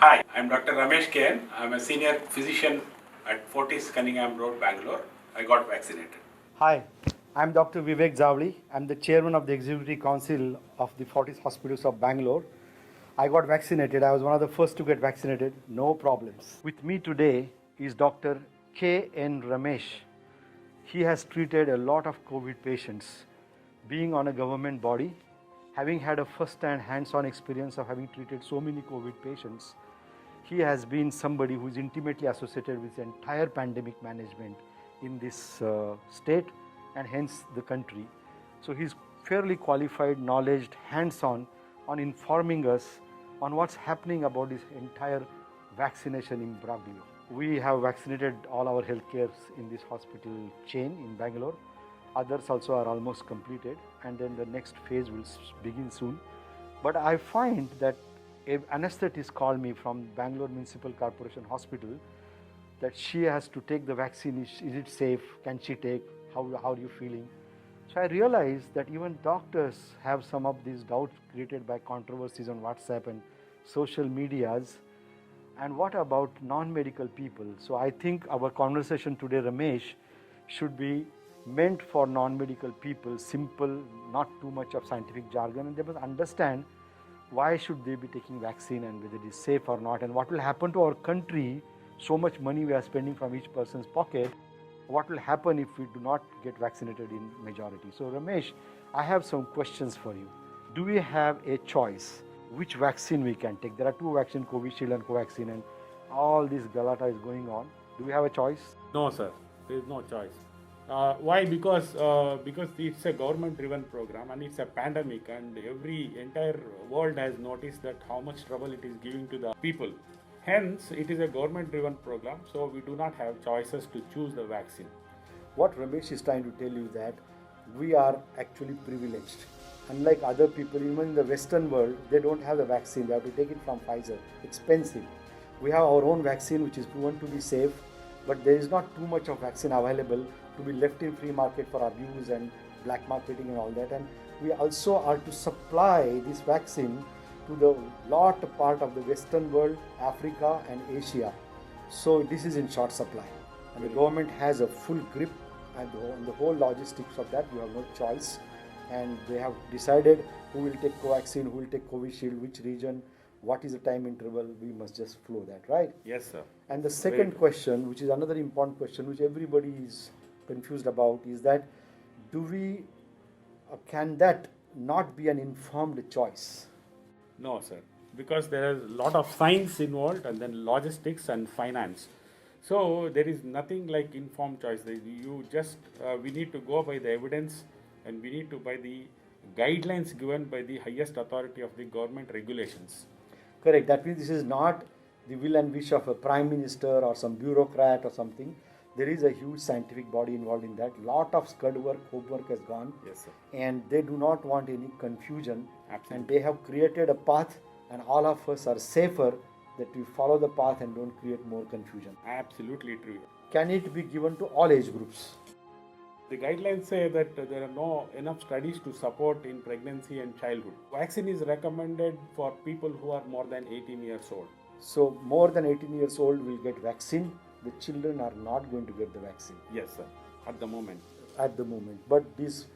Hi, I'm Dr. Ramesh K. I'm a senior physician at Fortis, Cunningham Road, Bangalore. I got vaccinated. Hi, I'm Dr. Vivek Jawali. I'm the chairman of the Executive Council of the Fortis Hospitals of Bangalore. I got vaccinated. I was one of the first to get vaccinated. No problems. With me today is Dr. K.N. Ramesh. He has treated a lot of COVID patients. Being on a government body, having had a first-hand hands-on experience of having treated so many COVID patients, he has been somebody who is intimately associated with the entire pandemic management in this state and hence the country. So he's fairly qualified, knowledge, hands-on on informing us on what's happening about this entire vaccination imbroglio. We have vaccinated all our healthcare in this hospital chain in Bangalore. Others also are almost completed, and then the next phase will begin soon. But I find that an anesthetist called me from Bangalore Municipal Corporation Hospital that she has to take the vaccine. Is it safe? Can she take? How are you feeling? So I realized that even doctors have some of these doubts created by controversies on WhatsApp and social medias. And what about non-medical people? So I think our conversation today, Ramesh, should be meant for non-medical people, simple, not too much of scientific jargon, and they must understand why should they be taking vaccine and whether it is safe or not, and what will happen to our country. So much money we are spending from each person's pocket. What will happen if we do not get vaccinated in majority? So Ramesh, I have some questions for you. Do we have a choice which vaccine we can take? There are two vaccines, Covishield and Covaxin, and all this galata is going on. Do we have a choice? No, sir. There is no choice. Why? Because it's a government-driven program and it's a pandemic, and every entire world has noticed that how much trouble it is giving to the people. Hence, it is a government-driven program, so we do not have choices to choose the vaccine. What Ramesh is trying to tell you that we are actually privileged. Unlike other people, even in the Western world, they don't have the vaccine. They have to take it from Pfizer. Expensive. We have our own vaccine, which is proven to be safe, but there is not too much of vaccine available to be left in free market for abuse and black marketing and all that. And we also are to supply this vaccine to the lot part of the Western world, Africa and Asia. So this is in short supply. And the government has a full grip and the whole logistics of that. You have no choice. And they have decided who will take Covaxin, who will take Covishield, which region, what is the time interval. We must just flow that, right? Yes, sir. And the second question, which is another important question, which everybody is confused about, is that can that not be an informed choice? No, sir, because there is a lot of science involved and then logistics and finance. So there is nothing like informed choice. We need to go by the evidence, and we need to by the guidelines given by the highest authority of the government regulations. Correct. That means this is not the will and wish of a prime minister or some bureaucrat or something. There is a huge scientific body involved in that. Lot of scud work, homework has gone. Yes, sir. And they do not want any confusion. Absolutely. And they have created a path, and all of us are safer that we follow the path and don't create more confusion. Absolutely true. Can it be given to all age groups? The guidelines say that there are no enough studies to support in pregnancy and childhood. Vaccine is recommended for people who are more than 18 years old. So more than 18 years old will get vaccine. The children are not going to get the vaccine. Yes, sir. At the moment. But these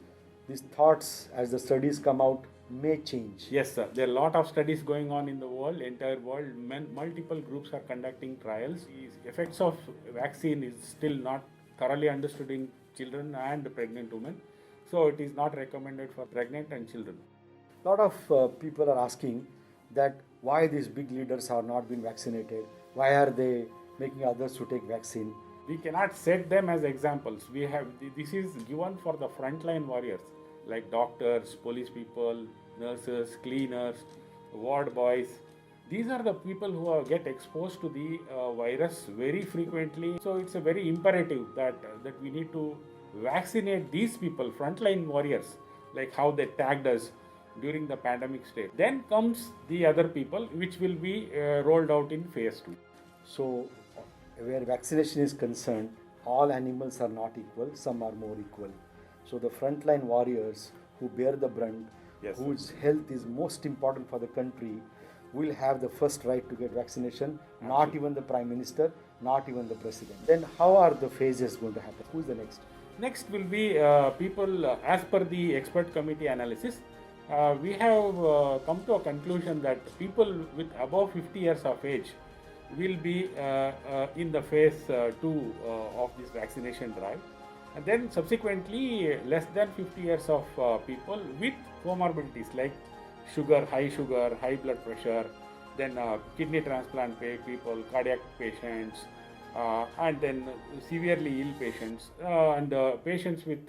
thoughts, as the studies come out, may change. Yes, sir. There are a lot of studies going on in the world, entire world. Multiple groups are conducting trials. The effects of vaccine is still not thoroughly understood in children and pregnant women. So it is not recommended for pregnant and children. A lot of people are asking that why these big leaders have not been vaccinated. Why are they making others to take vaccine? We cannot set them as examples. This is given for the frontline warriors like doctors, police people, nurses, cleaners, ward boys. These are the people who get exposed to the virus very frequently. So it's a very imperative that we need to vaccinate these people, frontline warriors, like how they tagged us during the pandemic stage. Then comes the other people, which will be rolled out in phase 2. So where vaccination is concerned, all animals are not equal, some are more equal. So the frontline warriors who bear the brunt, Yes, whose health is most important for the country, will have the first right to get vaccination, not even the Prime Minister, not even the President. Then how are the phases going to happen? Who is the next? Next will be people, as per the expert committee analysis, we have come to a conclusion that people with above 50 years of age will be in the phase 2 of this vaccination drive. And then subsequently, less than 50 years of people with comorbidities like high blood pressure, then kidney transplant people, cardiac patients, and then severely ill patients, and patients with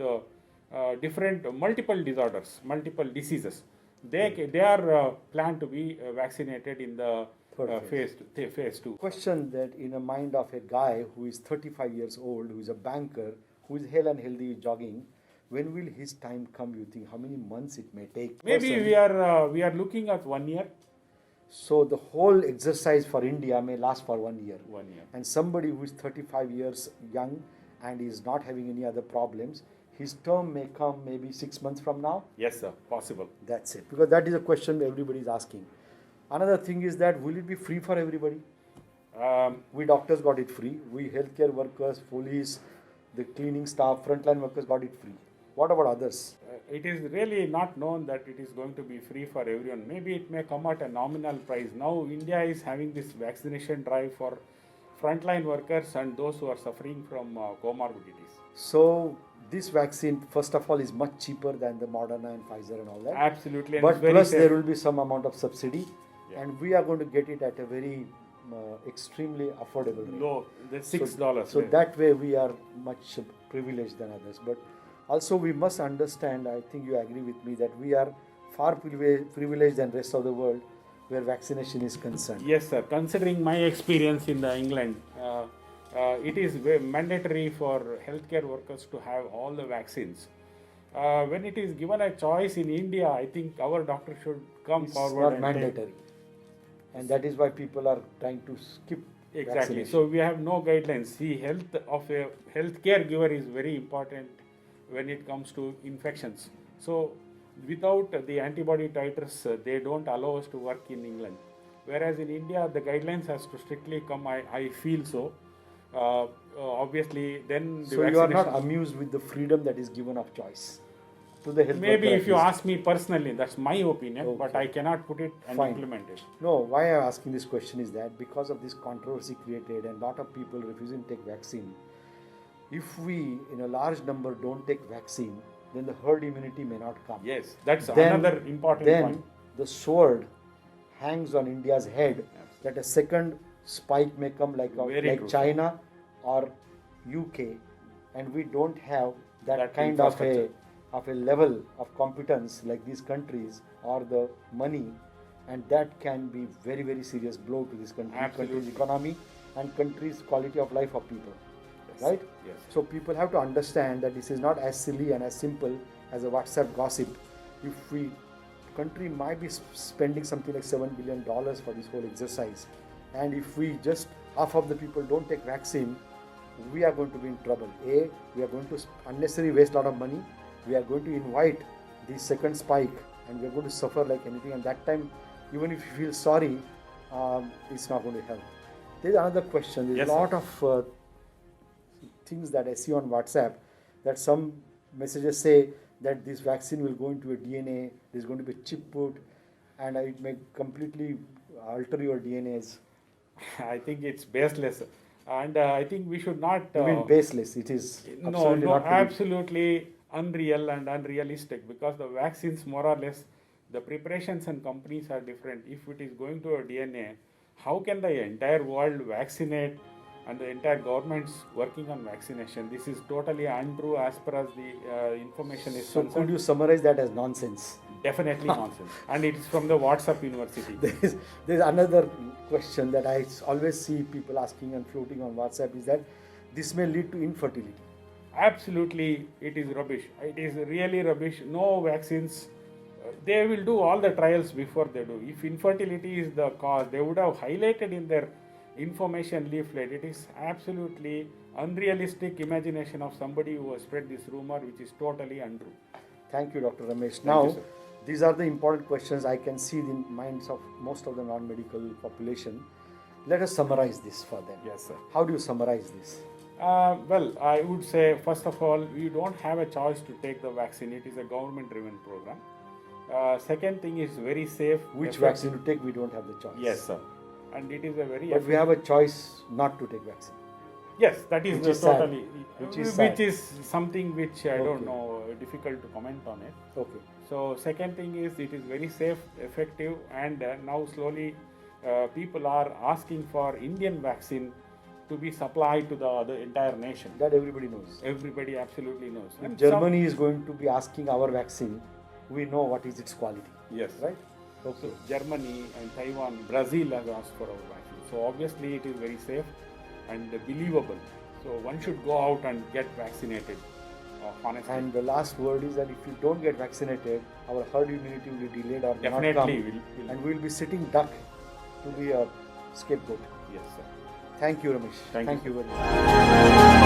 different multiple disorders, multiple diseases. They are planned to be vaccinated in the phase 2. Question that in the mind of a guy who is 35 years old, who is a banker, who is hale and healthy jogging, when will his time come, you think? How many months it may take? Maybe we are looking at 1 year. So the whole exercise for India may last for 1 year. 1 year. And somebody who is 35 years young and is not having any other problems, his term may come maybe 6 months from now. Yes, sir. Possible. That's it. Because that is a question everybody is asking. Another thing is that will it be free for everybody? We doctors got it free. We healthcare workers, police, the cleaning staff, frontline workers got it free. What about others? It is really not known that it is going to be free for everyone. Maybe it may come at a nominal price. Now India is having this vaccination drive for frontline workers and those who are suffering from comorbidities. So this vaccine, first of all, is much cheaper than the Moderna and Pfizer and all that. Absolutely. And But it's very plus safe. there will be some amount of subsidy, Yeah. and we are going to get it at a very extremely affordable rate. Low, the $6. So that way we are much privileged than others. But also we must understand, I think you agree with me, that we are far privileged than rest of the world where vaccination is concerned. Yes, sir. Considering my experience in the England, it is mandatory for healthcare workers to have all the vaccines. When it is given a choice in India, I think our doctor should come It's forward. not and mandatory. And that is why people are trying to skip Exactly. vaccination. So we have no guidelines. See, health of a healthcare giver is very important when it comes to infections. So without the antibody titers, they don't allow us to work in England. Whereas in India, the guidelines has to strictly come. I feel so. Obviously, then the So you are not vaccination- amused with the freedom that is given of choice to the health Maybe worker if at you least. ask me personally, that's my opinion, but Okay. I cannot put it and Fine. implement it. No, why I am asking this question is that because of this controversy created and lot of people refusing to take vaccine, if we in a large number don't take vaccine, then the herd immunity may not come. Yes, that's Then- another important then point. the sword hangs on India's head that a second spike may come like Very true. China or UK, and we don't have that That kind of infrastructure. a level of competence like these countries or the money, and that can be very, very serious blow to this country, Absolutely. country's economy and country's quality of life of people. Yes. Right? Yes. So people have to understand that this is not as silly and as simple as a WhatsApp gossip. If we country might be spending something like $7 billion for this whole exercise, and if we just half of the people don't take vaccine, we are going to be in trouble. We are going to unnecessarily waste a lot of money. We are going to invite the second spike, and we are going to suffer like anything. And that time, even if you feel sorry, it's not going to help. There's another question. There's Yes, a lot of things that I see on WhatsApp, that some messages say that this vaccine will go into a DNA, there's going to be a chip put, and it may completely alter your DNAs. I think it's baseless, and I think we should not. You mean baseless? It is absolutely not. Absolutely unreal and unrealistic, because the vaccines, more or less, the preparations and companies are different. If it is going to a DNA, how can the entire world vaccinate and the entire government's working on vaccination? This is totally untrue as per as the information is So concerned. could you summarize that as nonsense? Definitely nonsense, and it is from the WhatsApp University. There's another question that I always see people asking and floating on WhatsApp, is that this may lead to infertility. Absolutely, it is rubbish. It is really rubbish. No vaccines. They will do all the trials before they do. If infertility is the cause, they would have highlighted in their information leaflet. It is absolutely unrealistic imagination of somebody who has spread this rumor, which is totally untrue. Thank you, Dr. Ramesh. Thank Now, you, sir. These are the important questions I can see in the minds of most of the non-medical population. Let us summarize this for them. Yes, sir. How do you summarize this? Well, I would say, first of all, you don't have a choice to take the vaccine. It is a government-driven program. Second thing is very safe. Which vaccine to take, we don't have the choice. Yes, sir. And it is a very... But we have a choice not to take vaccine. Yes, that is Which is totally... sad. Which is something which I don't Okay. know, difficult to comment on it. Okay. So second thing is it is very safe, effective, and now slowly people are asking for Indian vaccine to be supplied to the entire nation. That everybody knows. Everybody absolutely knows. If And Germany is going to be asking our vaccine, we know what is its quality. yes, Right? So Okay. Germany and Taiwan, Brazil has asked for our vaccine. So obviously it is very safe and believable. So one should go out and get vaccinated. Honestly, And the last word is that if you don't get vaccinated, our herd immunity will be delayed or definitely not come, will. and we will be sitting duck to be a scapegoat. Yes, sir. Thank you, Ramesh. Thank you, you very much.